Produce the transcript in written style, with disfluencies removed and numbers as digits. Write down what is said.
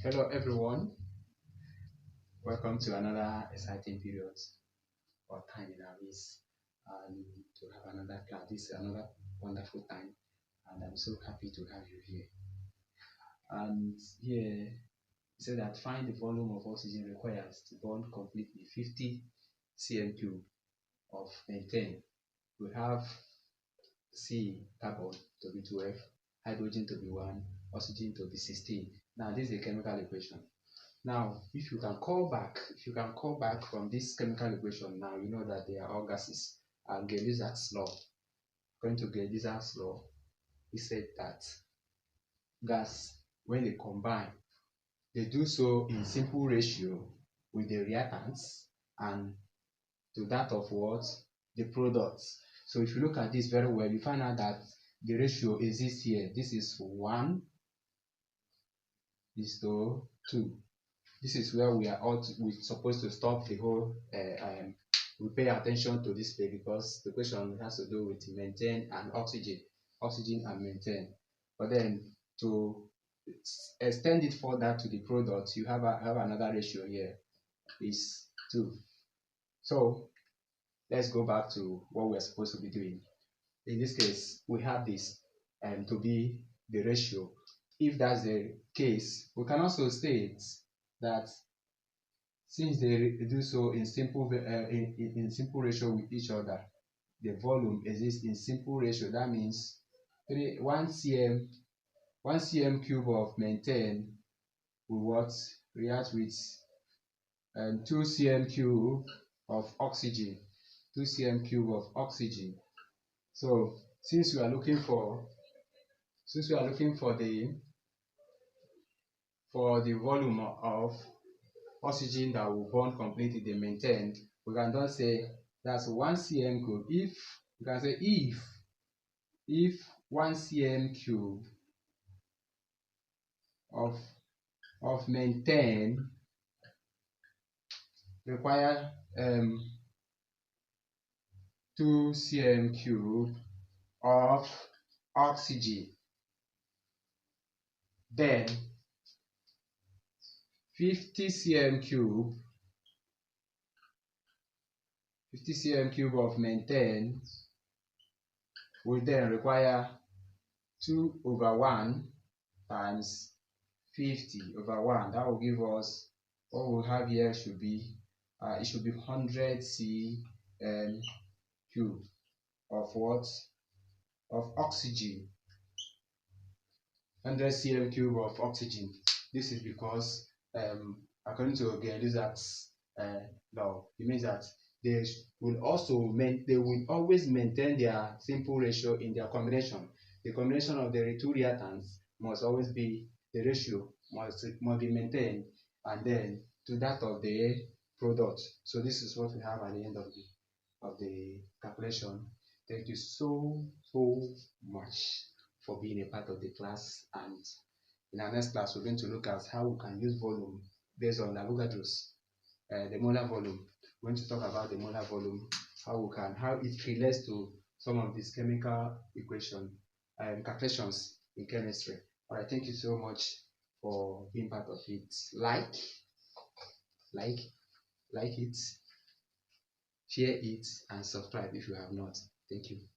Hello everyone, welcome to another exciting period or time in our race and to have another class. This is another wonderful time and I'm so happy to have you here. And here it said that find the volume of oxygen requires to burn completely 50 cm3 of methane. We have C, carbon to be 12, hydrogen to be 1, oxygen to be 16. Now this is a chemical equation. Now, if you can call back from this chemical equation, now you know that they are all gases. And Gay Lussac's law, according to Gay Lussac's law, he said that gas, when they combine, they do so in simple ratio with the reactants and to that of what? The products. So if you look at this very well, you find out that the ratio exists here. This is 1 is to 2. This is where we're supposed to stop the whole we pay attention to this way because the question has to do with methane and oxygen and methane. But then to extend it further to the product, you have another ratio here is 2. So let's go back to what we're supposed to be doing. In this case, we have this to be the ratio. If that's the case, we can also state that since they do so in simple ratio with each other, the volume exists in simple ratio. That means 1 cm cube of methane will react with 2 cm cube of oxygen. 2 cm cube of oxygen. So since we are looking for the volume of oxygen that will burn completely the methane, we can just say that's 1 cm cube. If 1 cm cube of methane require 2 cm cube of oxygen, then 50 cm cube of methane will then require 2/1 times 50/1. That will give us what we'll have here should be it should be 100 cm cube of what? Of oxygen. 100 cm cube of oxygen. This is because according to Gay Lussac's law, it means that they will always maintain their simple ratio in their combination. The combination of the two reactants must always be, the ratio must be maintained, and then to that of the product. So this is what we have at the end of the calculation. Thank you so much for being a part of the class, and in our next class we're going to look at how we can use volume based on Avogadro's the molar volume. We're going to talk about the molar volume, how it relates to some of these chemical equation calculations in chemistry. All right, thank you so much for being part of it. Like it, share it, and subscribe if you have not. Thank you.